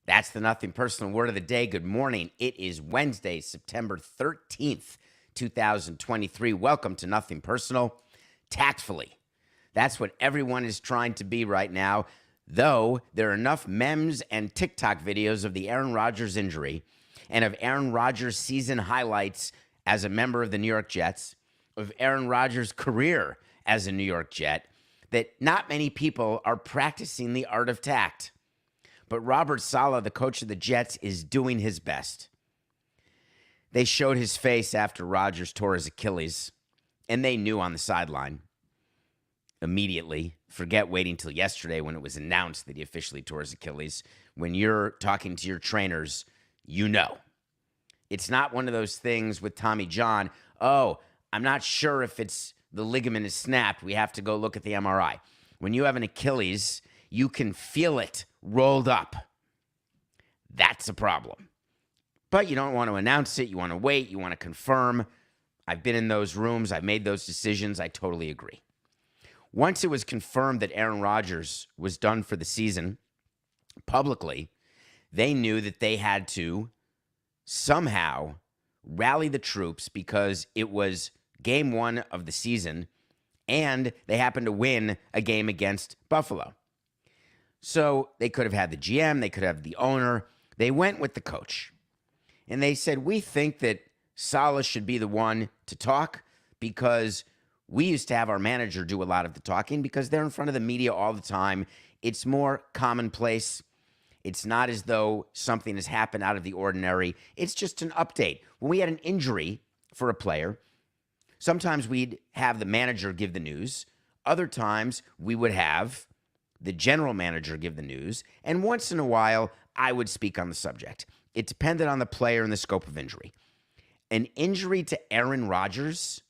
That's the Nothing Personal Word of the Day. Good morning. It is Wednesday, September 13th, 2023. Welcome to Nothing Personal. Tactfully. That's what everyone is trying to be right now, though there are enough memes and TikTok videos of the Aaron Rodgers injury and of Aaron Rodgers' season highlights as a member of the New York Jets, of Aaron Rodgers' career as a New York Jet, that not many people are practicing the art of tact. But Robert Saleh, the coach of the Jets, is doing his best. They showed his face after Rodgers tore his Achilles, and they knew on the sideline immediately. Forget waiting till yesterday when it was announced that he officially tore his Achilles. When you're talking to your trainers, you know. It's not one of those things with Tommy John, oh, I'm not sure if it's the ligament is snapped. We have to go look at the MRI. When you have an Achilles, you can feel it rolled up. That's a problem. But you don't want to announce it. You want to wait. You want to confirm. I've been in those rooms. I've made those decisions. I totally agree. Once it was confirmed that Aaron Rodgers was done for the season publicly, they knew that they had to somehow rally the troops because it was game one of the season and they happened to win a game against Buffalo. So they could have had the GM, they could have the owner. They went with the coach. And they said, we think that Saleh should be the one to talk because we used to have our manager do a lot of the talking because they're in front of the media all the time. It's more commonplace. It's not as though something has happened out of the ordinary. It's just an update. When we had an injury for a player, sometimes we'd have the manager give the news. Other times we would have the general manager give the news, and once in a while, I would speak on the subject. It depended on the player and the scope of injury. An injury to Aaron Rodgers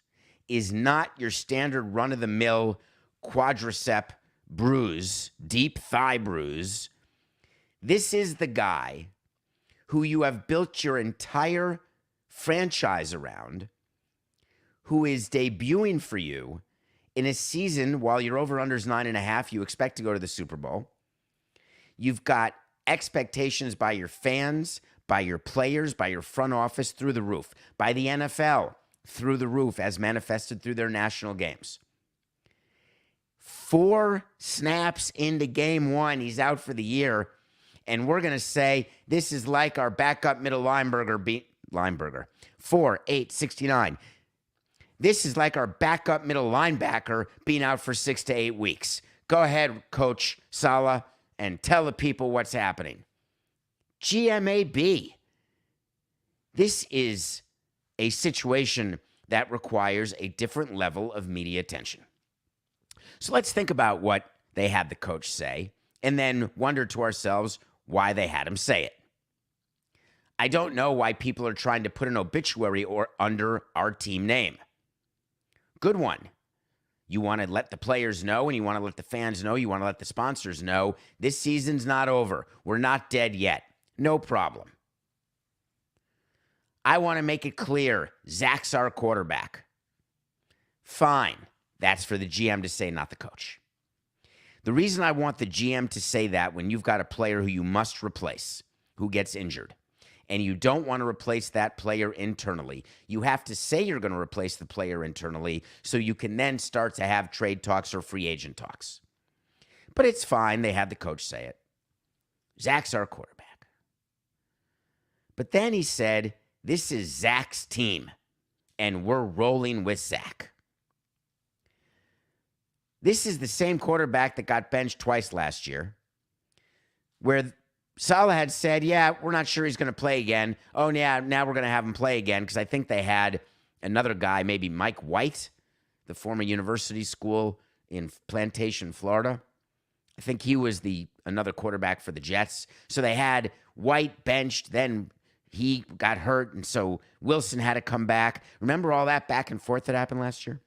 is not your standard run-of-the-mill quadricep bruise, deep thigh bruise. This is the guy who you have built your entire franchise around, who is debuting for you in a season, while your over-under's 9.5, you expect to go to the Super Bowl. You've got expectations by your fans, by your players, by your front office through the roof, by the NFL through the roof as manifested through their national games. 4 snaps into game one, he's out for the year, and we're going to say this is like our backup middle linebacker, 4, 8, 69. This is like our backup middle linebacker being out for 6 to 8 weeks. Go ahead, Coach Saleh, and tell the people what's happening. GMAB. This is a situation that requires a different level of media attention. So let's think about what they had the coach say and then wonder to ourselves why they had him say it. I don't know why people are trying to put an obituary under our team name. Good one. You want to let the players know and you want to let the fans know. You want to let the sponsors know this season's not over. We're not dead yet. No problem. I want to make it clear, Zach's our quarterback. Fine. That's for the GM to say, not the coach. The reason I want the GM to say that when you've got a player who you must replace, who gets injured, and you don't want to replace that player internally, you have to say you're going to replace the player internally so you can then start to have trade talks or free agent talks. But it's fine. They had the coach say it. Zach's our quarterback. But then he said, this is Zach's team, and we're rolling with Zach. This is the same quarterback that got benched twice last year, where Saleh had said, yeah, we're not sure he's going to play again. Oh, yeah, now we're going to have him play again because I think they had another guy, maybe Mike White, the former university school in Plantation, Florida. I think he was another quarterback for the Jets. So they had White benched, then he got hurt, and so Wilson had to come back. Remember all that back and forth that happened last year?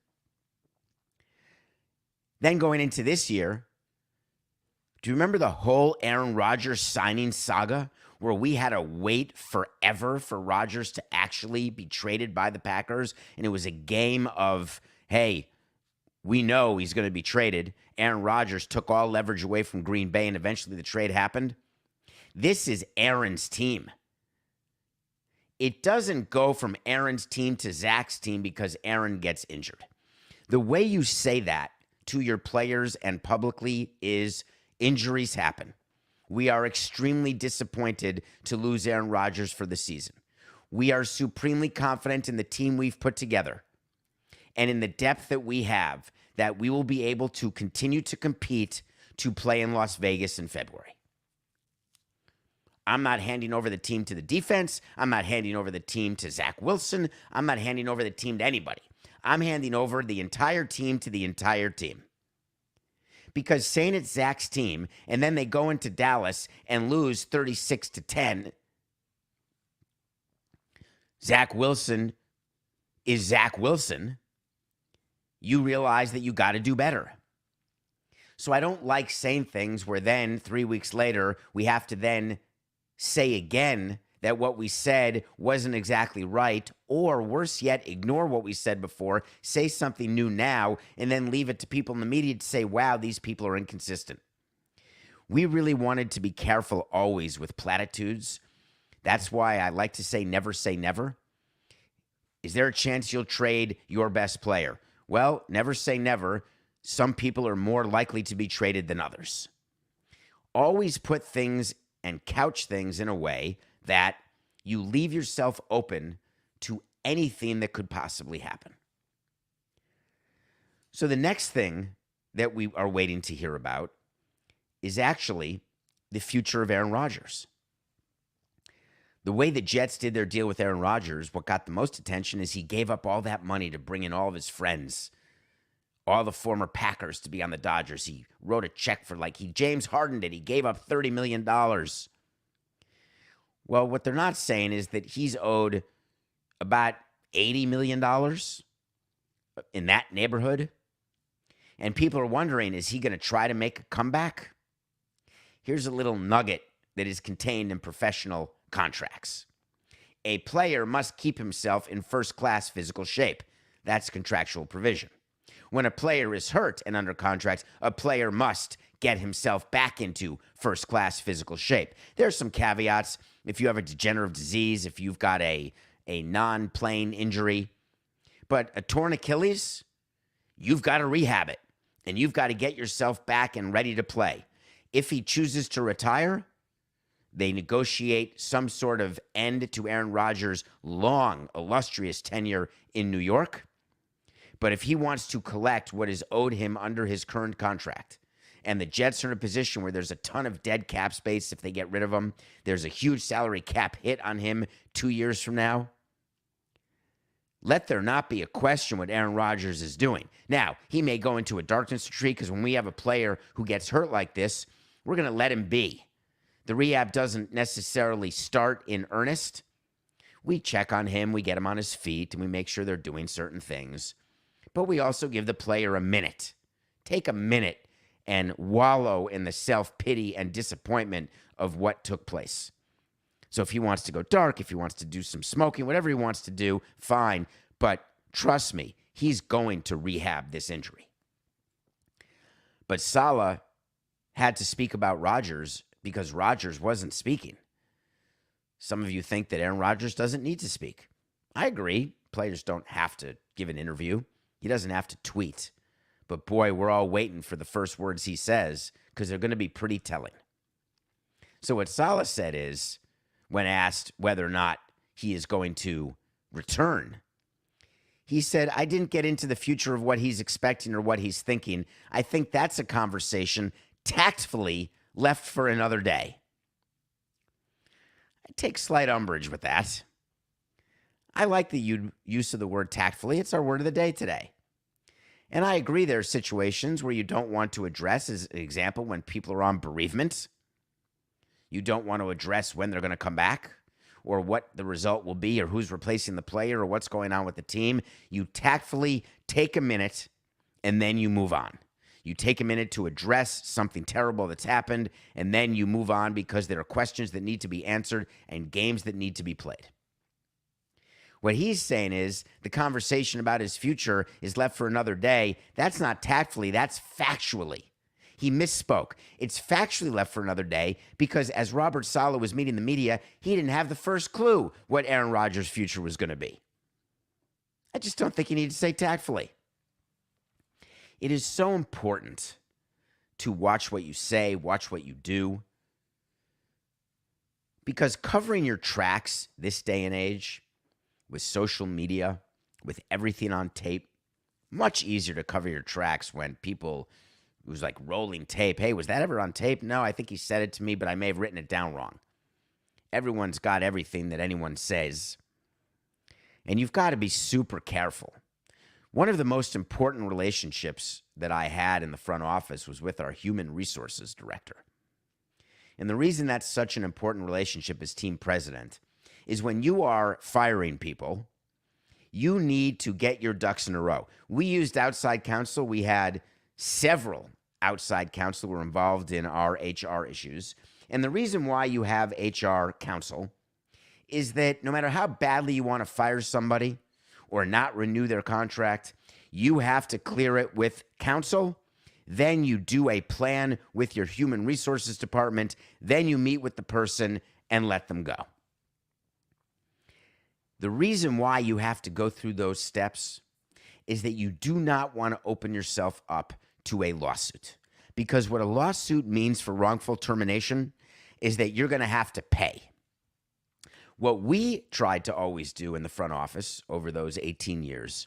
Then going into this year, do you remember the whole Aaron Rodgers signing saga where we had to wait forever for Rodgers to actually be traded by the Packers? And it was a game of, hey, we know he's going to be traded. Aaron Rodgers took all leverage away from Green Bay, and eventually the trade happened. This is Aaron's team. It doesn't go from Aaron's team to Zach's team because Aaron gets injured. The way you say that to your players and publicly is injuries happen. We are extremely disappointed to lose Aaron Rodgers for the season. We are supremely confident in the team we've put together and in the depth that we have that we will be able to continue to compete to play in Las Vegas in February. I'm not handing over the team to the defense. I'm not handing over the team to Zach Wilson. I'm not handing over the team to anybody. I'm handing over the entire team to the entire team. Because saying it's Zach's team, and then they go into Dallas and lose 36-10, Zach Wilson is Zach Wilson, you realize that you got to do better. So I don't like saying things where then 3 weeks later, we have to then say again that what we said wasn't exactly right, or worse yet, ignore what we said before, say something new now, and then leave it to people in the media to say, wow, these people are inconsistent. We really wanted to be careful always with platitudes. That's why I like to say never. Is there a chance you'll trade your best player? Well, never say never. Some people are more likely to be traded than others. Always put things and couch things in a way that you leave yourself open to anything that could possibly happen. So the next thing that we are waiting to hear about is actually the future of Aaron Rodgers. The way the Jets did their deal with Aaron Rodgers, what got the most attention is he gave up all that money to bring in all of his friends, all the former Packers to be on the Dodgers. He wrote a check for James Harden did. He gave up $30 million. Well, what they're not saying is that he's owed about $80 million in that neighborhood. And people are wondering, is he going to try to make a comeback? Here's a little nugget that is contained in professional contracts. A player must keep himself in first-class physical shape. That's contractual provision. When a player is hurt and under contract, a player must get himself back into first-class physical shape. There's some caveats. If you have a degenerative disease, if you've got a non-playing injury, but a torn Achilles, you've got to rehab it, and you've got to get yourself back and ready to play. If he chooses to retire, they negotiate some sort of end to Aaron Rodgers' long, illustrious tenure in New York. But if he wants to collect what is owed him under his current contract, and the Jets are in a position where there's a ton of dead cap space if they get rid of him, there's a huge salary cap hit on him 2 years from now, let there not be a question what Aaron Rodgers is doing. Now, he may go into a darkness retreat because when we have a player who gets hurt like this, we're going to let him be. The rehab doesn't necessarily start in earnest. We check on him, we get him on his feet, and we make sure they're doing certain things. But we also give the player a minute. Take a minute and wallow in the self-pity and disappointment of what took place. So if he wants to go dark, if he wants to do some smoking, whatever he wants to do, fine. But trust me, he's going to rehab this injury. But Saleh had to speak about Rodgers because Rodgers wasn't speaking. Some of you think that Aaron Rodgers doesn't need to speak. I agree. Players don't have to give an interview. He doesn't have to tweet. But boy, we're all waiting for the first words he says because they're going to be pretty telling. So what Saleh said is, when asked whether or not he is going to return, he said, I didn't get into the future of what he's expecting or what he's thinking. I think that's a conversation tactfully left for another day. I take slight umbrage with that. I like the use of the word tactfully. It's our word of the day today. And I agree there are situations where you don't want to address, as an example, when people are on bereavement. You don't want to address when they're going to come back or what the result will be or who's replacing the player or what's going on with the team. You tactfully take a minute and then you move on. You take a minute to address something terrible that's happened, and then you move on because there are questions that need to be answered and games that need to be played. What he's saying is the conversation about his future is left for another day. That's not tactfully, that's factually. He misspoke. It's factually left for another day because as Robert Saleh was meeting the media, he didn't have the first clue what Aaron Rodgers' future was going to be. I just don't think you need to say tactfully. It is so important to watch what you say, watch what you do, because covering your tracks this day and age with social media, with everything on tape, much easier to cover your tracks when people, it was like rolling tape. Hey, was that ever on tape? No, I think he said it to me, but I may have written it down wrong. Everyone's got everything that anyone says. And you've got to be super careful. One of the most important relationships that I had in the front office was with our human resources director. And the reason that's such an important relationship as team president is when you are firing people, you need to get your ducks in a row. We used outside counsel. We had several outside counsel who were involved in our HR issues. And the reason why you have HR counsel is that no matter how badly you want to fire somebody or not renew their contract, you have to clear it with counsel. Then you do a plan with your human resources department. Then you meet with the person and let them go. The reason why you have to go through those steps is that you do not want to open yourself up to a lawsuit. Because what a lawsuit means for wrongful termination is that you're going to have to pay. What we tried to always do in the front office over those 18 years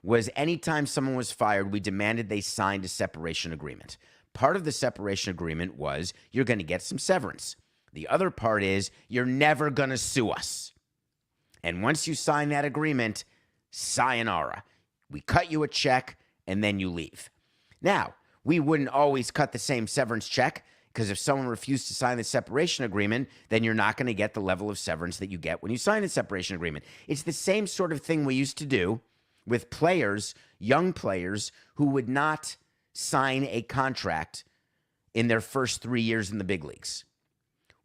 was anytime someone was fired, we demanded they signed a separation agreement. Part of the separation agreement was you're going to get some severance. The other part is you're never going to sue us. And once you sign that agreement, sayonara. We cut you a check, and then you leave. Now, we wouldn't always cut the same severance check, because if someone refused to sign the separation agreement, then you're not going to get the level of severance that you get when you sign the separation agreement. It's the same sort of thing we used to do with players, young players, who would not sign a contract in their first 3 years in the big leagues.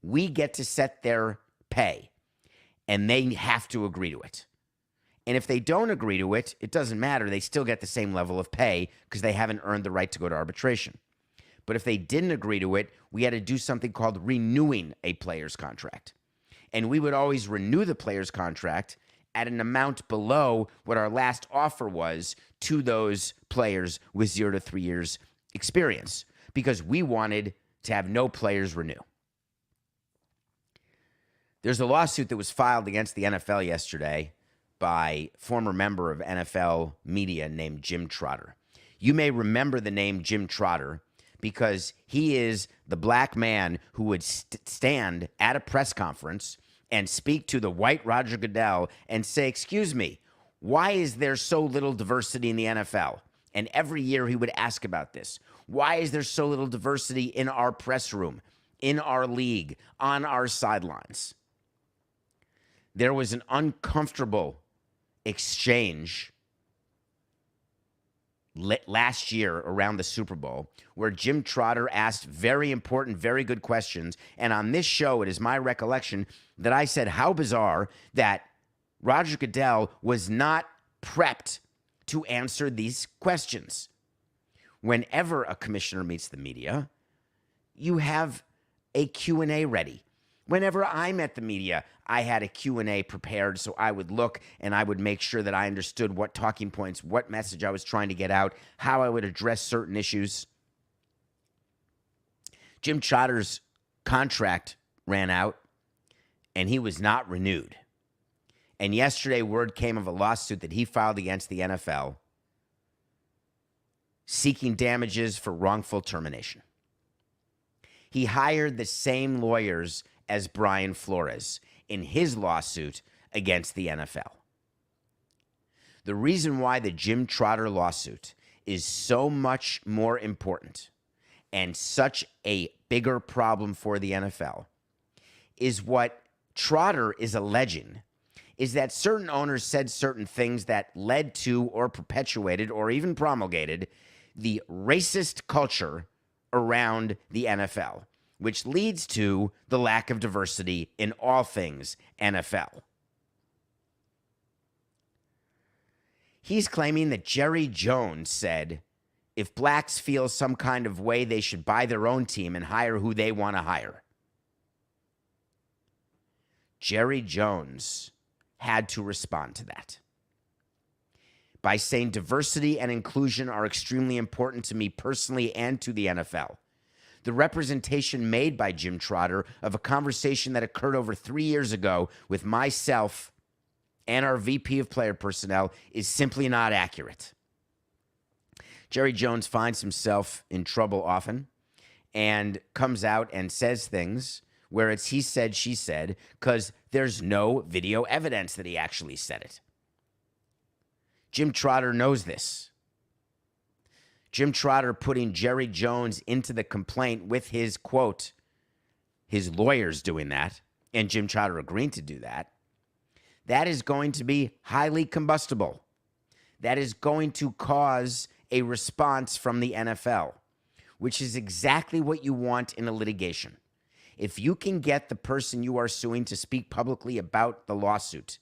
We get to set their pay, and they have to agree to it. And if they don't agree to it, it doesn't matter. They still get the same level of pay because they haven't earned the right to go to arbitration. But if they didn't agree to it, we had to do something called renewing a player's contract. And we would always renew the player's contract at an amount below what our last offer was to those players with 0 to 3 years experience, because we wanted to have no players renew. There's a lawsuit that was filed against the NFL yesterday by a former member of NFL media named Jim Trotter. You may remember the name Jim Trotter because he is the black man who would stand at a press conference and speak to the white Roger Goodell and say, "Excuse me, why is there so little diversity in the NFL?" And every year he would ask about this. Why is there so little diversity in our press room, in our league, on our sidelines? There was an uncomfortable exchange last year around the Super Bowl where Jim Trotter asked very important, very good questions. And on this show, it is my recollection that I said how bizarre that Roger Goodell was not prepped to answer these questions. Whenever a commissioner meets the media, you have a Q&A ready. Whenever I met the media, I had a Q&A prepared, so I would look and I would make sure that I understood what talking points, what message I was trying to get out, how I would address certain issues. Jim Trotter's contract ran out, and he was not renewed. And yesterday, word came of a lawsuit that he filed against the NFL seeking damages for wrongful termination. He hired the same lawyers as Brian Flores in his lawsuit against the NFL. The reason why the Jim Trotter lawsuit is so much more important and such a bigger problem for the NFL is what Trotter is alleging is that certain owners said certain things that led to or perpetuated or even promulgated the racist culture around the NFL, which leads to the lack of diversity in all things NFL. He's claiming that Jerry Jones said if blacks feel some kind of way, they should buy their own team and hire who they want to hire. Jerry Jones had to respond to that by saying diversity and inclusion are extremely important to me personally and to the NFL. The representation made by Jim Trotter of a conversation that occurred over 3 years ago with myself and our VP of player personnel is simply not accurate. Jerry Jones finds himself in trouble often and comes out and says things where it's he said, she said, because there's no video evidence that he actually said it. Jim Trotter knows this. Jim Trotter putting Jerry Jones into the complaint with his, quote, his lawyers doing that, and Jim Trotter agreeing to do that, that is going to be highly combustible. That is going to cause a response from the NFL, which is exactly what you want in a litigation. If you can get the person you are suing to speak publicly about the lawsuit,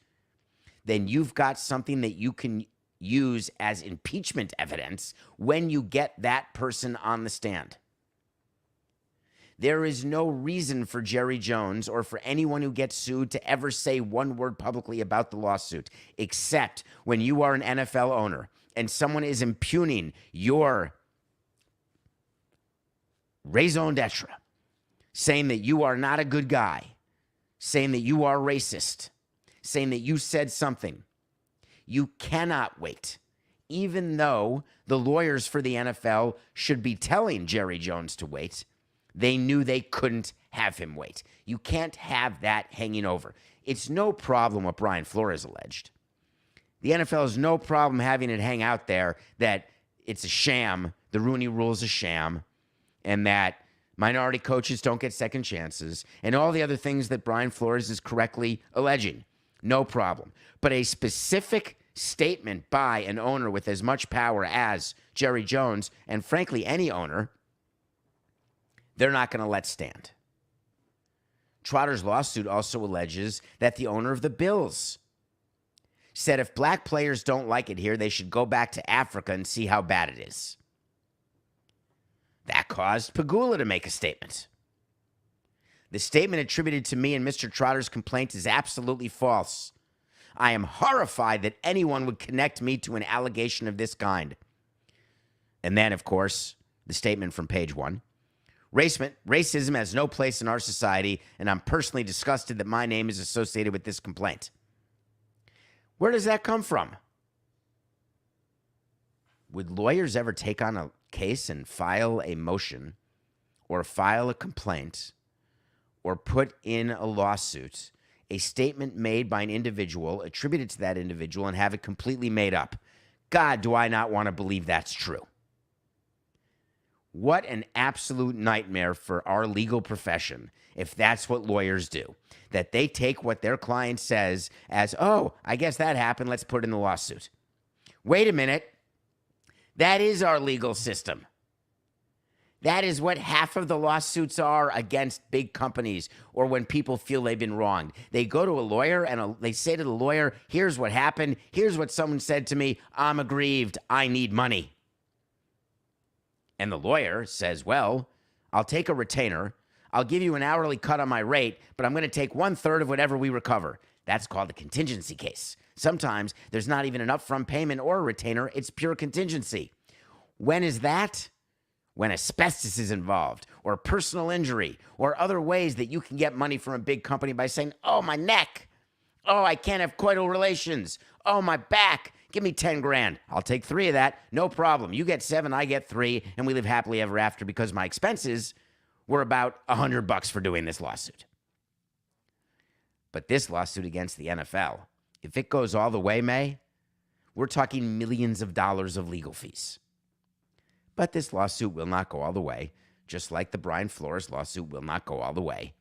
then you've got something that you can use as impeachment evidence when you get that person on the stand. There is no reason for Jerry Jones or for anyone who gets sued to ever say one word publicly about the lawsuit, except when you are an NFL owner and someone is impugning your raison d'etre, saying that you are not a good guy, saying that you are racist, saying that you said something. You cannot wait, even though the lawyers for the NFL should be telling Jerry Jones to wait. They knew they couldn't have him wait. You can't have that hanging over. It's no problem what Brian Flores alleged. The NFL has no problem having it hang out there that it's a sham, the Rooney Rule is a sham, and that minority coaches don't get second chances, and all the other things that Brian Flores is correctly alleging. No problem. But a specific statement by an owner with as much power as Jerry Jones, and frankly, any owner, they're not going to let stand. Trotter's lawsuit also alleges that the owner of the Bills said if black players don't like it here, they should go back to Africa and see how bad it is. That caused Pegula to make a statement. The statement attributed to me in Mr. Trotter's complaint is absolutely false. I am horrified that anyone would connect me to an allegation of this kind. And then, of course, the statement from page 1. Racism has no place in our society, and I'm personally disgusted that my name is associated with this complaint. Where does that come from? Would lawyers ever take on a case and file a motion or file a complaint or put in a lawsuit a statement made by an individual attributed to that individual and have it completely made up? God, do I not want to believe that's true. What an absolute nightmare for our legal profession if that's what lawyers do. That they take what their client says as, oh, I guess that happened, let's put it in the lawsuit. Wait a minute. That is our legal system. That is what half of the lawsuits are against big companies or when people feel they've been wronged. They go to a lawyer and they say to the lawyer, here's what happened. Here's what someone said to me. I'm aggrieved. I need money. And the lawyer says, well, I'll take a retainer. I'll give you an hourly cut on my rate, but I'm going to take 1/3 of whatever we recover. That's called a contingency case. Sometimes there's not even an upfront payment or a retainer. It's pure contingency. When is that? When asbestos is involved or personal injury or other ways that you can get money from a big company by saying, oh, my neck. Oh, I can't have coital relations. Oh, my back. Give me 10 grand. I'll take 3 of that. No problem. You get 7, I get 3, and we live happily ever after because my expenses were about $100 for doing this lawsuit. But this lawsuit against the NFL, if it goes all the way, May, we're talking millions of dollars of legal fees. But this lawsuit will not go all the way, just like the Brian Flores lawsuit will not go all the way.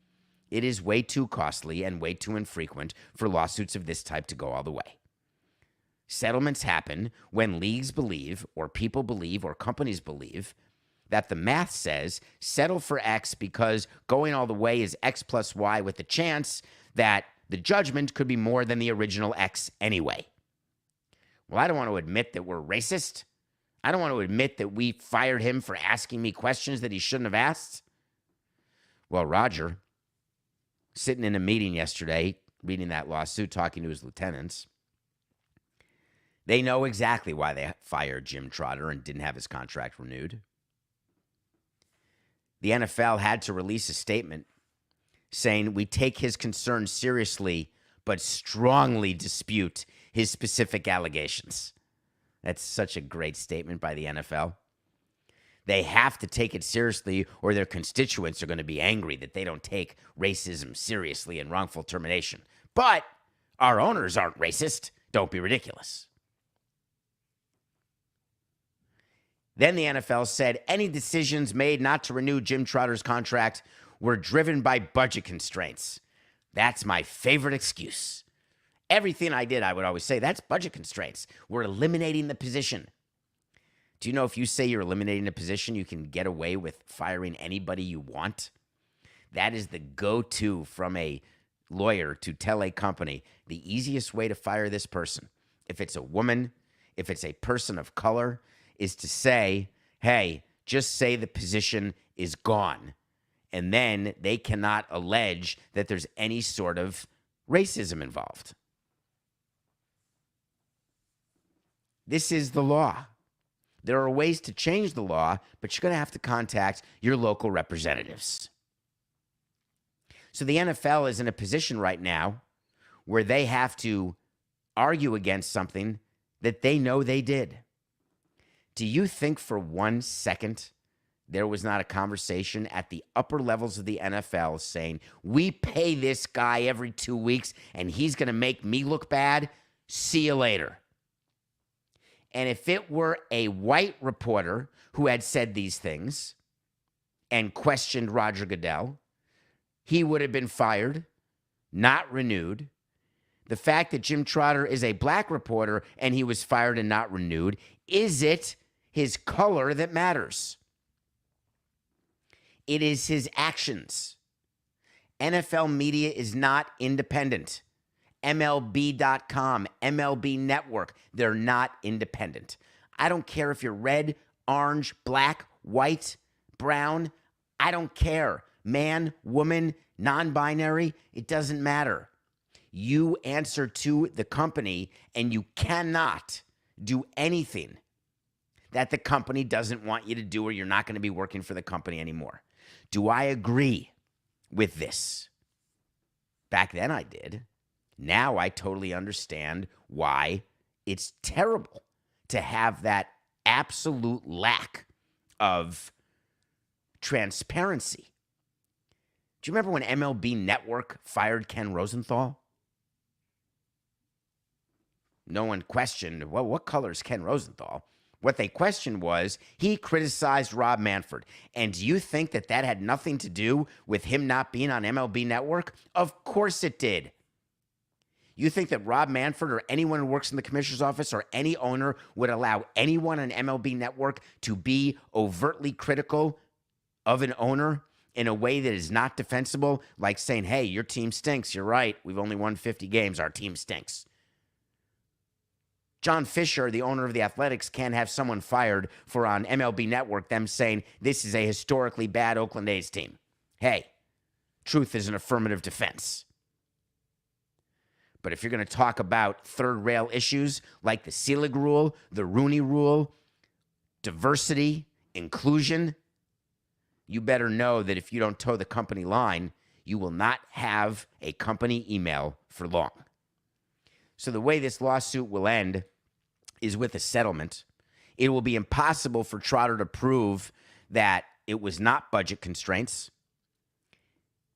It is way too costly and way too infrequent for lawsuits of this type to go all the way. Settlements happen when leagues believe, or people believe, or companies believe that the math says settle for X because going all the way is X plus Y with the chance that the judgment could be more than the original X anyway. Well, I don't want to admit that we're racist. I don't want to admit that we fired him for asking me questions that he shouldn't have asked. Well, Roger, sitting in a meeting yesterday, reading that lawsuit, talking to his lieutenants, they know exactly why they fired Jim Trotter and didn't have his contract renewed. The NFL had to release a statement saying, we take his concerns seriously, but strongly dispute his specific allegations. That's such a great statement by the NFL. They have to take it seriously, or their constituents are going to be angry that they don't take racism seriously and wrongful termination. But our owners aren't racist. Don't be ridiculous. Then the NFL said any decisions made not to renew Jim Trotter's contract were driven by budget constraints. That's my favorite excuse. Everything I did, I would always say, that's budget constraints. We're eliminating the position. Do you know if you say you're eliminating a position, you can get away with firing anybody you want? That is the go-to from a lawyer to tell a company the easiest way to fire this person, if it's a woman, if it's a person of color, is to say, hey, just say the position is gone. And then they cannot allege that there's any sort of racism involved. This is the law. There are ways to change the law, but you're going to have to contact your local representatives. So the NFL is in a position right now where they have to argue against something that they know they did. Do you think for 1 second there was not a conversation at the upper levels of the NFL saying, we pay this guy every 2 weeks and he's going to make me look bad? See you later. And if it were a white reporter who had said these things and questioned Roger Goodell, he would have been fired, not renewed. The fact that Jim Trotter is a black reporter and he was fired and not renewed, is it his color that matters? It is his actions. NFL media is not independent. MLB.com, MLB Network, they're not independent. I don't care if you're red, orange, black, white, brown. I don't care. Man, woman, non-binary, it doesn't matter. You answer to the company, and you cannot do anything that the company doesn't want you to do, or you're not going to be working for the company anymore. Do I agree with this? Back then I did. Now I totally understand why it's terrible to have that absolute lack of transparency. Do you remember when MLB Network fired Ken Rosenthal? No one questioned, well, what color is Ken Rosenthal? What they questioned was he criticized Rob Manfred. And do you think that that had nothing to do with him not being on MLB Network? Of course it did. You think that Rob Manfred or anyone who works in the commissioner's office or any owner would allow anyone on MLB Network to be overtly critical of an owner in a way that is not defensible, like saying, hey, your team stinks. You're right. We've only won 50 games. Our team stinks. John Fisher, the owner of the Athletics, can't have someone fired for on MLB Network them saying this is a historically bad Oakland A's team. Hey, truth is an affirmative defense. But if you're going to talk about third rail issues like the Selig rule, the Rooney rule, diversity, inclusion, you better know that if you don't toe the company line, you will not have a company email for long. So the way this lawsuit will end is with a settlement. It will be impossible for Trotter to prove that it was not budget constraints.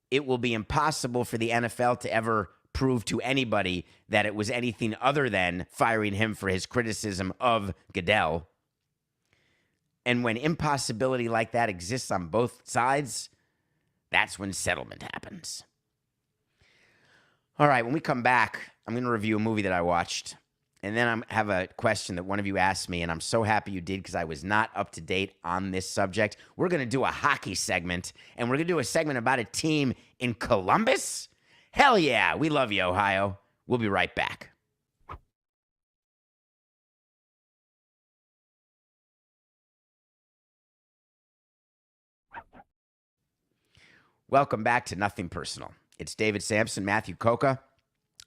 It will be impossible for the NFL to ever prove to anybody that it was anything other than firing him for his criticism of Goodell. And when impossibility like that exists on both sides, that's when settlement happens. All right, when we come back, I'm going to review a movie that I watched. And then I have a question that one of you asked me, and I'm so happy you did because I was not up to date on this subject. We're going to do a hockey segment, and we're going to do a segment about a team in Columbus. Hell yeah, we love you, Ohio. We'll be right back. Welcome back to Nothing Personal. It's David Samson, Matthew Coca,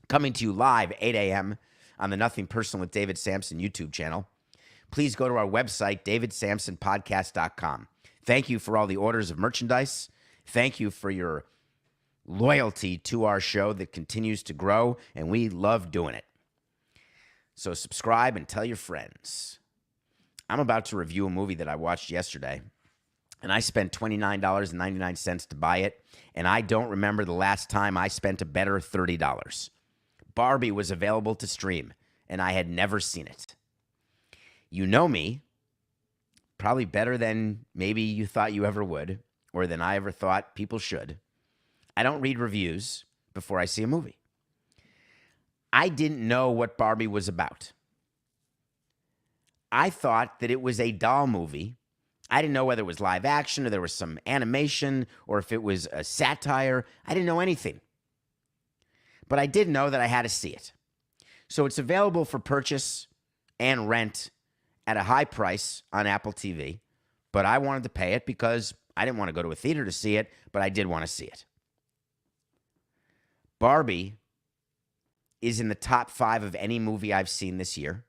coming to you live 8 a.m. on the Nothing Personal with David Samson YouTube channel. Please go to our website, davidsamsonpodcast.com. Thank you for all the orders of merchandise. Thank you for your loyalty to our show that continues to grow, and we love doing it. So subscribe and tell your friends. I'm about to review a movie that I watched yesterday, and I spent $29.99 to buy it, and I don't remember the last time I spent a better $30. Barbie was available to stream, and I had never seen it. You know me, probably better than maybe you thought you ever would, or than I ever thought people should. I don't read reviews before I see a movie. I didn't know what Barbie was about. I thought that it was a doll movie. I didn't know whether it was live action or there was some animation or if it was a satire. I didn't know anything. But I did know that I had to see it. So it's available for purchase and rent at a high price on Apple TV. But I wanted to pay it because I didn't want to go to a theater to see it, but I did want to see it. Barbie is in the top 5 of any movie I've seen this year.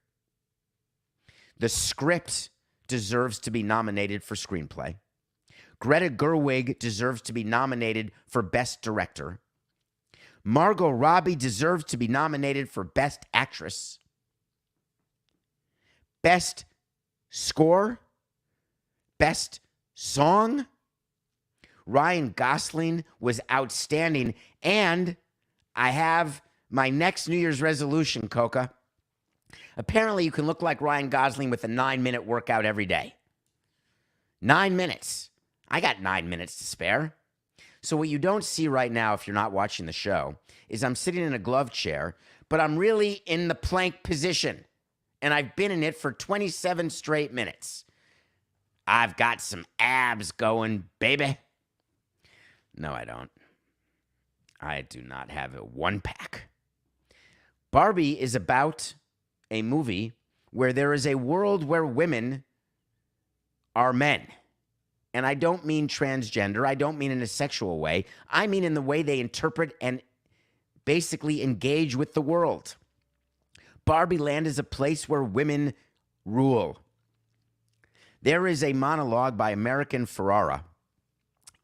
The script deserves to be nominated for screenplay. Greta Gerwig deserves to be nominated for Best Director. Margot Robbie deserves to be nominated for Best Actress. Best Score. Best Song. Ryan Gosling was outstanding. And I have my next New Year's resolution, Coca. Apparently, you can look like Ryan Gosling with a 9-minute workout every day. 9 minutes. I got 9 minutes to spare. So what you don't see right now, if you're not watching the show, is I'm sitting in a glove chair, but I'm really in the plank position. And I've been in it for 27 straight minutes. I've got some abs going, baby. No, I don't. I do not have a one-pack. Barbie is about a movie where there is a world where women are men. And I don't mean transgender. I don't mean in a sexual way. I mean in the way they interpret and basically engage with the world. Barbie Land is a place where women rule. There is a monologue by American Ferrara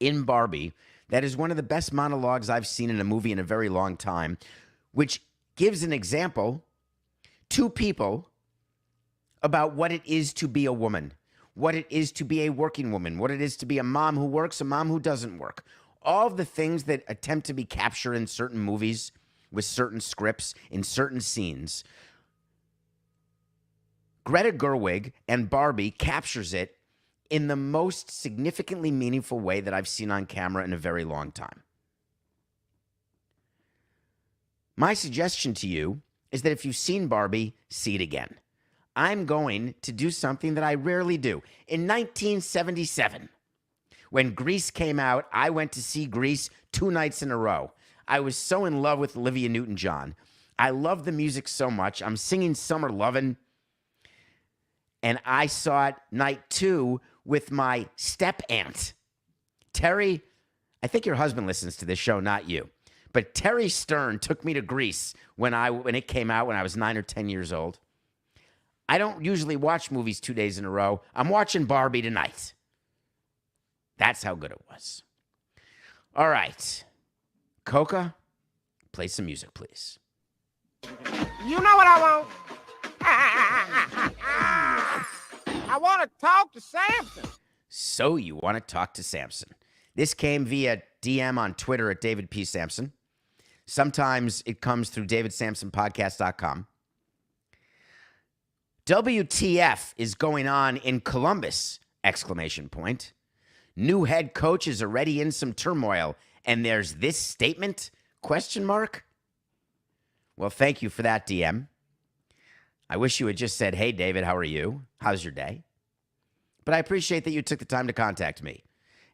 in Barbie that is one of the best monologues I've seen in a movie in a very long time, which gives an example to people about what it is to be a woman, what it is to be a working woman, what it is to be a mom who works, a mom who doesn't work. All of the things that attempt to be captured in certain movies with certain scripts in certain scenes. Greta Gerwig and Barbie captures it in the most significantly meaningful way that I've seen on camera in a very long time. My suggestion to you is that if you've seen Barbie, see it again. I'm going to do something that I rarely do. In 1977, when Grease came out, I went to see Grease 2 nights in a row. I was so in love with Olivia Newton-John. I love the music so much. I'm singing Summer Lovin'. And I saw it night 2 with my step-aunt. Terry, I think your husband listens to this show, not you. But Terry Stearns took me to Grease when it came out when I was 9 or 10 years old. I don't usually watch movies 2 days in a row. I'm watching Barbie tonight. That's how good it was. All right. Coca, play some music, please. You know what I want? I want to talk to Samson. So you want to talk to Samson. This came via DM on Twitter at David P. Samson. Sometimes it comes through davidsamsonpodcast.com. WTF is going on in Columbus, exclamation point. New head coach is already in some turmoil, and there's this statement, question mark? Well, thank you for that, DM. I wish you had just said, hey, David, how are you? How's your day? But I appreciate that you took the time to contact me.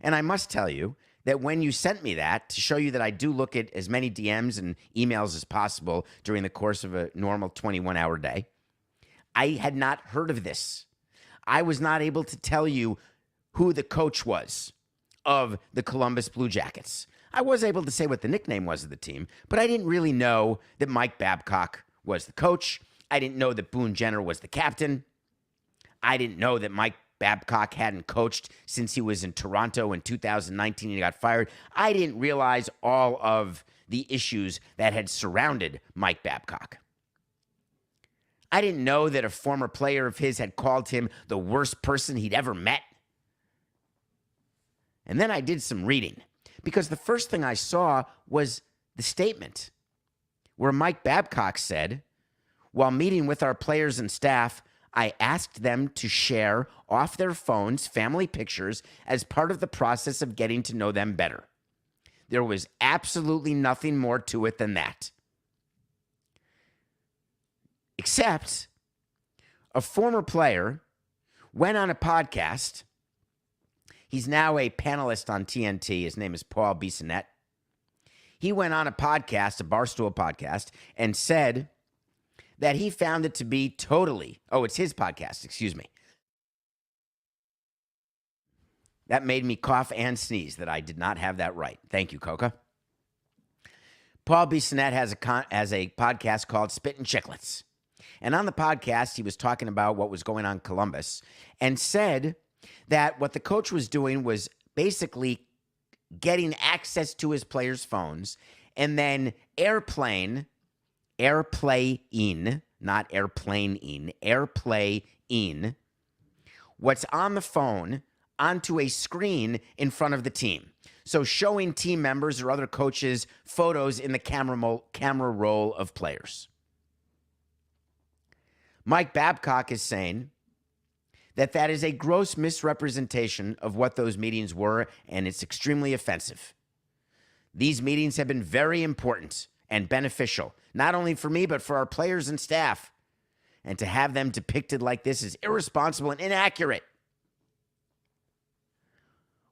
And I must tell you that when you sent me that, to show you that I do look at as many DMs and emails as possible during the course of a normal 21-hour day, I had not heard of this. I was not able to tell you who the coach was. of the Columbus Blue Jackets. I was able to say what the nickname was of the team, but I didn't really know that Mike Babcock was the coach. I didn't know that Boone Jenner was the captain. I didn't know that Mike Babcock hadn't coached since he was in Toronto in 2019 and he got fired. I didn't realize all of the issues that had surrounded Mike Babcock. I didn't know that a former player of his had called him the worst person he'd ever met. And then I did some reading, because the first thing I saw was the statement where Mike Babcock said, while meeting with our players and staff, I asked them to share off their phones family pictures as part of the process of getting to know them better. There was absolutely nothing more to it than that. Except a former player went on a podcast. He's now a panelist on TNT. His name is Barbie.So You Wanna Talk. He went on a podcast, a Barstool podcast, and said that he found it to be totally, it's his podcast, excuse me. That made me cough and sneeze that I did not have that right. Thank you, Coca. Barbie.So You Wanna Talk has a podcast called Spittin' Chiclets. And on the podcast, he was talking about what was going on in Columbus and said that what the coach was doing was basically getting access to his players' phones and then airplaying, not airplane-ing, airplay-ing what's on the phone onto a screen in front of the team. So showing team members or other coaches photos in the camera roll of players. Mike Babcock is saying that that is a gross misrepresentation of what those meetings were, and it's extremely offensive. These meetings have been very important and beneficial, not only for me, but for our players and staff. And to have them depicted like this is irresponsible and inaccurate.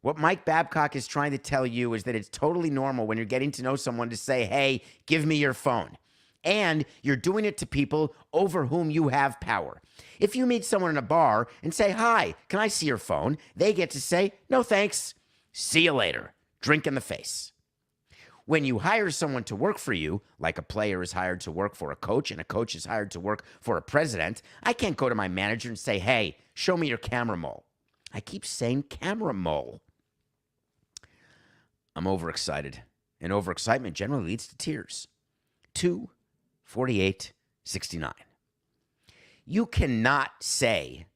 What Mike Babcock is trying to tell you is that it's totally normal when you're getting to know someone to say, hey, give me your phone. And you're doing it to people over whom you have power. If you meet someone in a bar and say, hi, can I see your phone? They get to say, no thanks, see you later, drink in the face. When you hire someone to work for you, like a player is hired to work for a coach and a coach is hired to work for a president, I can't go to my manager and say, hey, show me your camera roll. I keep saying camera roll. I'm overexcited, and overexcitement generally leads to tears. 2:48:69. You cannot say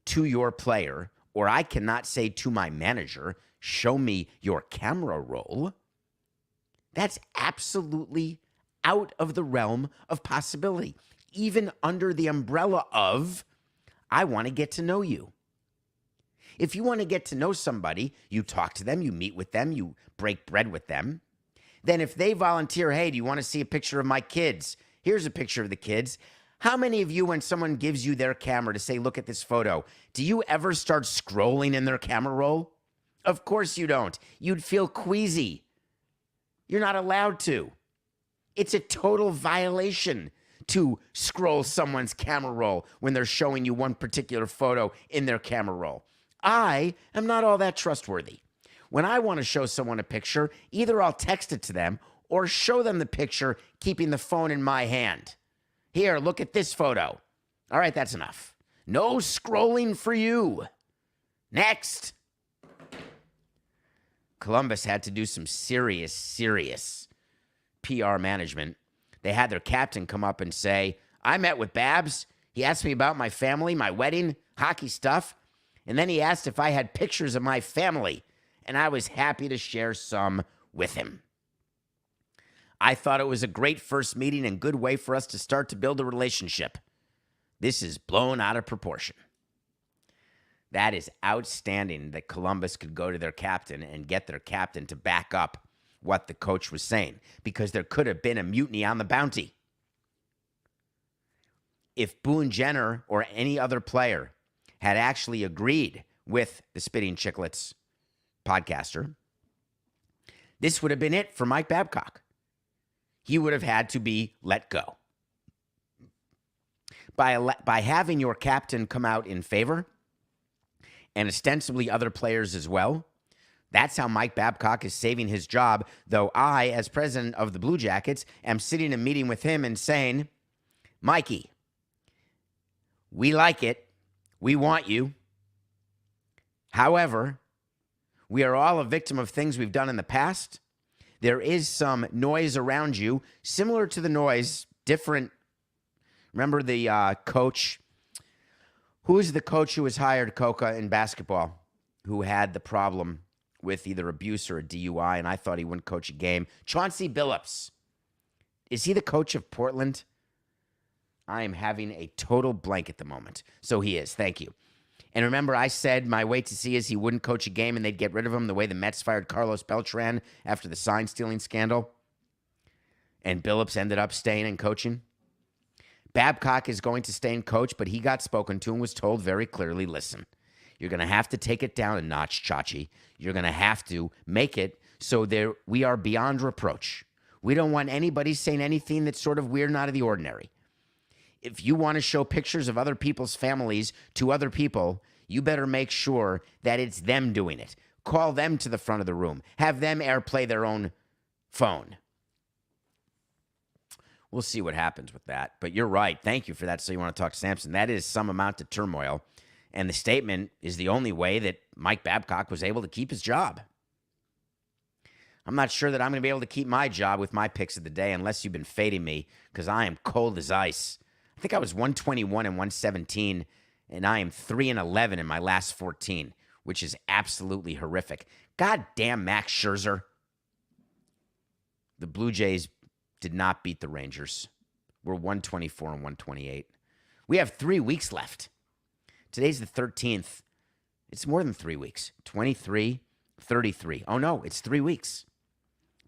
to your player, or I cannot say to my manager, show me your camera roll. That's absolutely out of the realm of possibility, even under the umbrella of, I want to get to know you. If you want to get to know somebody, you talk to them, you meet with them, you break bread with them. Then if they volunteer, hey, do you want to see a picture of my kids? Here's a picture of the kids. How many of you, when someone gives you their camera to say, look at this photo, do you ever start scrolling in their camera roll? Of course you don't. You'd feel queasy. You're not allowed to. It's a total violation to scroll someone's camera roll when they're showing you one particular photo in their camera roll. I am not all that trustworthy. When I want to show someone a picture, either I'll text it to them or show them the picture, keeping the phone in my hand. Here, look at this photo. All right, that's enough. No scrolling for you. Next. Columbus had to do some serious PR management. They had their captain come up and say, I met with Babs. He asked me about my family, my wedding, hockey stuff. And then he asked if I had pictures of my family. And I was happy to share some with him. I thought it was a great first meeting and good way for us to start to build a relationship. This is blown out of proportion. That is outstanding that Columbus could go to their captain and get their captain to back up what the coach was saying, because there could have been a mutiny on the Bounty. If Boone Jenner or any other player had actually agreed with the Spitting Chiclets podcaster, this would have been it for Mike Babcock. He would have had to be let go. By having your captain come out in favor, and ostensibly other players as well, That's how Mike Babcock is saving his job, though I, as president of the Blue Jackets, am sitting in a meeting with him and saying, Mikey, we like it. We want you. However, we are all a victim of things we've done in the past. There is some noise around you, similar to the noise, different. Remember the coach? Who is the coach who was hired, Coca, in basketball, who had the problem with either abuse or a DUI, and I thought he wouldn't coach a game? Chauncey Billups. Is he the coach of Portland? I am having a total blank at the moment. So he is. Thank you. And remember, I said my wait to see is he wouldn't coach a game and they'd get rid of him the way the Mets fired Carlos Beltran after the sign-stealing scandal. And Billups ended up staying and coaching. Babcock is going to stay and coach, but he got spoken to and was told very clearly, listen, you're going to have to take it down a notch, Chachi. You're going to have to make it so we are beyond reproach. We don't want anybody saying anything that's sort of weird and out of the ordinary. If you want to show pictures of other people's families to other people, you better make sure that it's them doing it. Call them to the front of the room. Have them airplay their own phone. We'll see what happens with that. But you're right. Thank you for that. So you want to talk Samson. That is some amount of turmoil. And the statement is the only way that Mike Babcock was able to keep his job. I'm not sure that I'm going to be able to keep my job with my picks of the day unless you've been fading me, because I am cold as ice. I think I was 121 and 117, and I am 3-11 in my last 14, which is absolutely horrific. God damn Max Scherzer. The Blue Jays did not beat the Rangers. We're 124 and 128. We have 3 weeks left. Today's the 13th. It's more than 3 weeks. 23, 33. Oh, no, it's 3 weeks.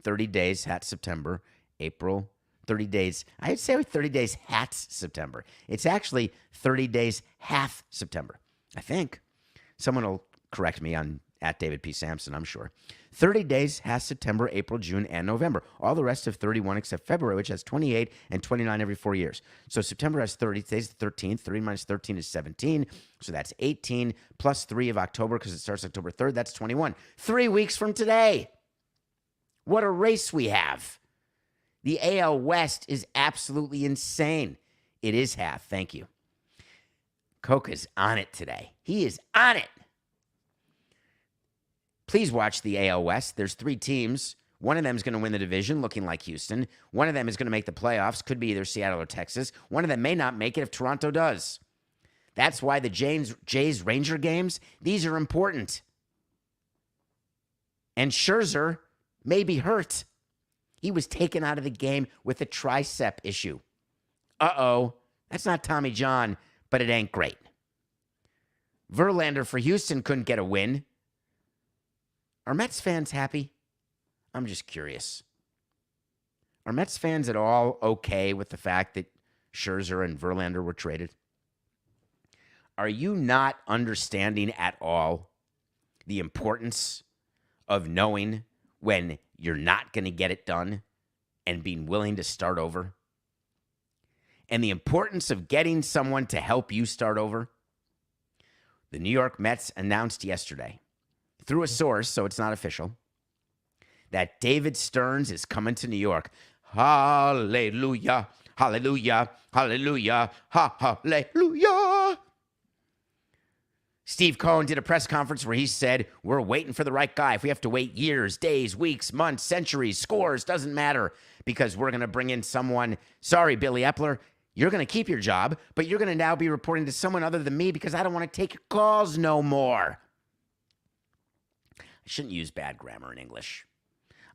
30 days, hat September, April, 30 days. I'd say 30 days, hats September. It's actually 30 days, half September, I think. Someone will correct me on at David P. Samson, I'm sure. 30 days, half September, April, June, and November. All the rest have 31 except February, which has 28 and 29 every 4 years. So September has 30. Today's the 13th. 3 minus 13 is 17. So that's 18 plus 3 of October because it starts October 3rd. That's 21. 3 weeks from today. What a race we have. The AL West is absolutely insane. It is half. Thank you. Coca's on it today. He is on it. Please watch the AL West. There's 3 teams. One of them is going to win the division, looking like Houston. One of them is going to make the playoffs. Could be either Seattle or Texas. One of them may not make it if Toronto does. That's why the Jays-Ranger games, these are important. And Scherzer may be hurt. He was taken out of the game with a tricep issue. Uh-oh. That's not Tommy John, but it ain't great. Verlander for Houston couldn't get a win. Are Mets fans happy? I'm just curious. Are Mets fans at all okay with the fact that Scherzer and Verlander were traded? Are you not understanding at all the importance of knowing when you're not going to get it done and being willing to start over? And the importance of getting someone to help you start over? The New York Mets announced yesterday, through a source, so it's not official, that David Stearns is coming to New York. Hallelujah, hallelujah, hallelujah, hallelujah. Steve Cohen did a press conference where he said, we're waiting for the right guy. If we have to wait years, days, weeks, months, centuries, scores, doesn't matter, because we're going to bring in someone. Sorry, Billy Epler, you're going to keep your job, but you're going to now be reporting to someone other than me because I don't want to take your calls no more. I shouldn't use bad grammar in English.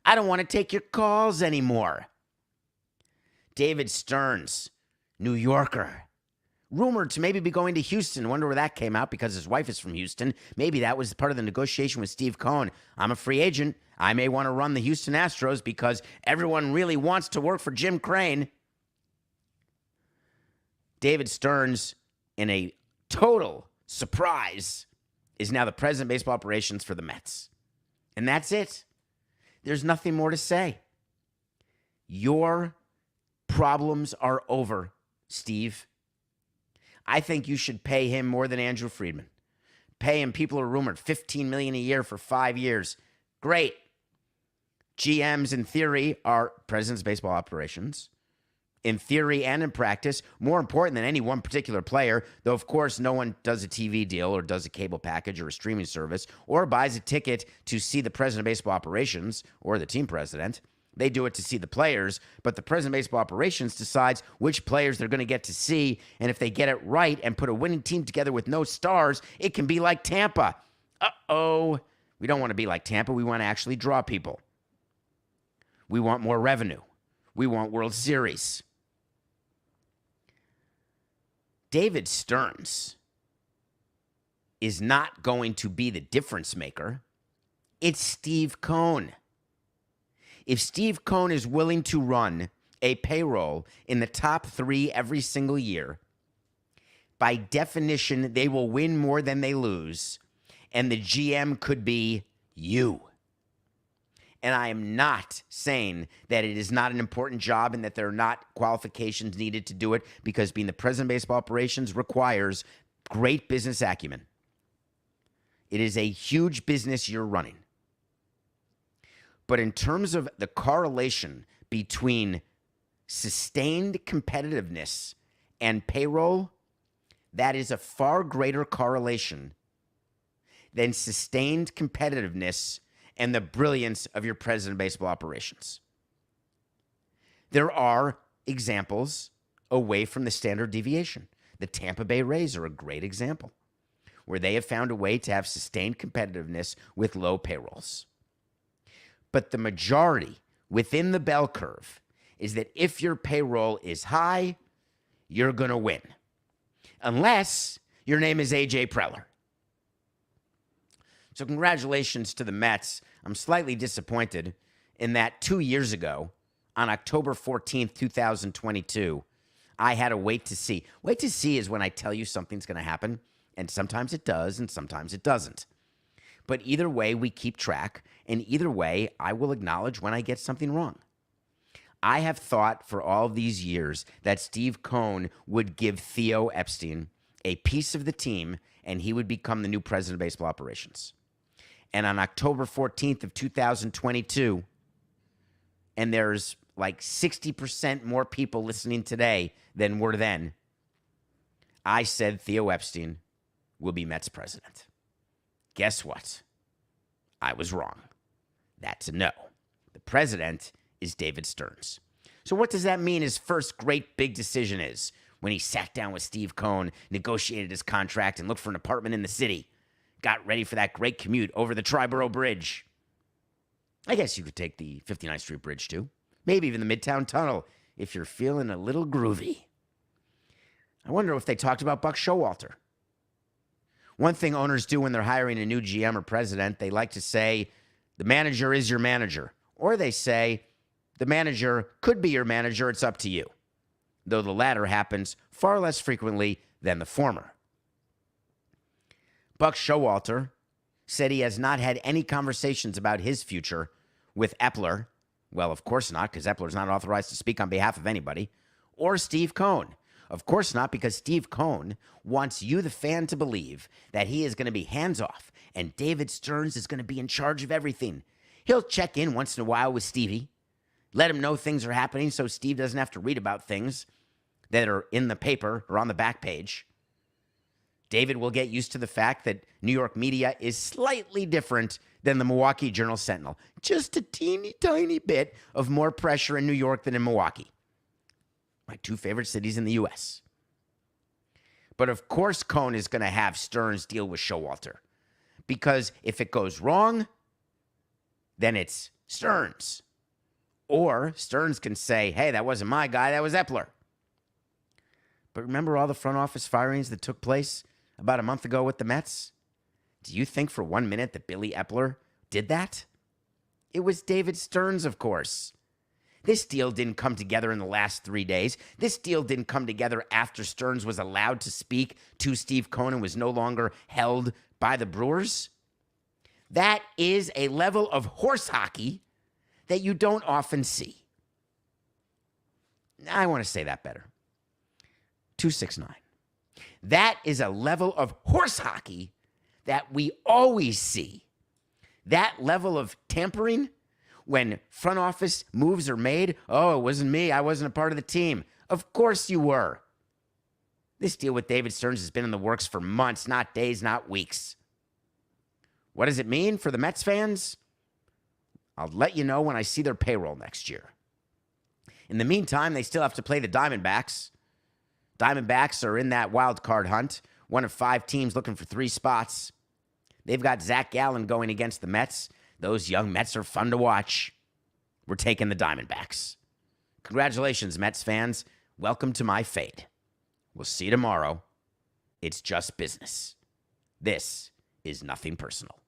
I don't want to take your calls anymore. David Stearns, New Yorker, rumored to maybe be going to Houston. Wonder where that came out because his wife is from Houston. Maybe that was part of the negotiation with Steve Cohen. I'm a free agent. I may want to run the Houston Astros because everyone really wants to work for Jim Crane. David Stearns, in a total surprise, is now the president of baseball operations for the Mets. And that's it. There's nothing more to say. Your problems are over, Steve. I think you should pay him more than Andrew Friedman. Pay him, people are rumored, $15 million a year for 5 years. Great. GMs, in theory, are presidents of baseball operations. In theory and in practice, more important than any one particular player, though, of course, no one does a TV deal or does a cable package or a streaming service or buys a ticket to see the president of baseball operations or the team president. They do it to see the players, but the president of baseball operations decides which players they're going to get to see, and if they get it right and put a winning team together with no stars, it can be like Tampa. Uh-oh. We don't want to be like Tampa. We want to actually draw people. We want more revenue. We want World Series. David Stearns is not going to be the difference maker. It's Steve Cohen. If Steve Cohen is willing to run a payroll in the top 3 every single year, by definition, they will win more than they lose, and the GM could be you. And I am not saying that it is not an important job and that there are not qualifications needed to do it, because being the president of baseball operations requires great business acumen. It is a huge business you're running. But in terms of the correlation between sustained competitiveness and payroll, that is a far greater correlation than sustained competitiveness and the brilliance of your president of baseball operations. There are examples away from the standard deviation. The Tampa Bay Rays are a great example, where they have found a way to have sustained competitiveness with low payrolls. But the majority within the bell curve is that if your payroll is high, you're going to win. Unless your name is A.J. Preller. So congratulations to the Mets. I'm slightly disappointed in that 2 years ago, on October 14th, 2022, I had a wait to see. Wait to see is when I tell you something's going to happen, and sometimes it does, and sometimes it doesn't. But either way, we keep track, and either way, I will acknowledge when I get something wrong. I have thought for all of these years that Steve Cohen would give Theo Epstein a piece of the team, and he would become the new president of baseball operations. And on October 14th of 2022, and there's like 60% more people listening today than were then, I said Theo Epstein will be Mets president. Guess what? I was wrong. That's a no. The president is David Stearns. So what does that mean his first great big decision is? When he sat down with Steve Cohen, negotiated his contract, and looked for an apartment in the city. Got ready for that great commute over the Triborough Bridge. I guess you could take the 59th Street Bridge too. Maybe even the Midtown Tunnel if you're feeling a little groovy. I wonder if they talked about Buck Showalter. One thing owners do when they're hiring a new GM or president, they like to say, the manager is your manager. Or they say, the manager could be your manager, it's up to you. Though the latter happens far less frequently than the former. Buck Showalter said he has not had any conversations about his future with Epler. Well, of course not, because Epler's not authorized to speak on behalf of anybody. Or Steve Cohen. Of course not, because Steve Cohen wants you, the fan, to believe that he is going to be hands-off and David Stearns is going to be in charge of everything. He'll check in once in a while with Stevie, let him know things are happening so Steve doesn't have to read about things that are in the paper or on the back page. David will get used to the fact that New York media is slightly different than the Milwaukee Journal-Sentinel. Just a teeny tiny bit of more pressure in New York than in Milwaukee. My 2 favorite cities in the U.S. But of course Cohen is going to have Stearns deal with Showalter. Because if it goes wrong, then it's Stearns. Or Stearns can say, hey, that wasn't my guy, that was Epler. But remember all the front office firings that took place about a month ago with the Mets? Do you think for 1 minute that Billy Epler did that? It was David Stearns, of course. This deal didn't come together in the last 3 days. This deal didn't come together after Stearns was allowed to speak to Steve Cohen and was no longer held by the Brewers. That is a level of horse hockey that you don't often see. I want to say that better. 269. That is a level of horse hockey that we always see. That level of tampering when front office moves are made. Oh, it wasn't me. I wasn't a part of the team. Of course you were. This deal with David Stearns has been in the works for months, not days, not weeks. What does it mean for the Mets fans? I'll let you know when I see their payroll next year. In the meantime, they still have to play the Diamondbacks. Diamondbacks are in that wild card hunt, one of 5 teams looking for 3 spots. They've got Zach Gallen going against the Mets. Those young Mets are fun to watch. We're taking the Diamondbacks. Congratulations, Mets fans. Welcome to my fate. We'll see you tomorrow. It's just business. This is nothing personal.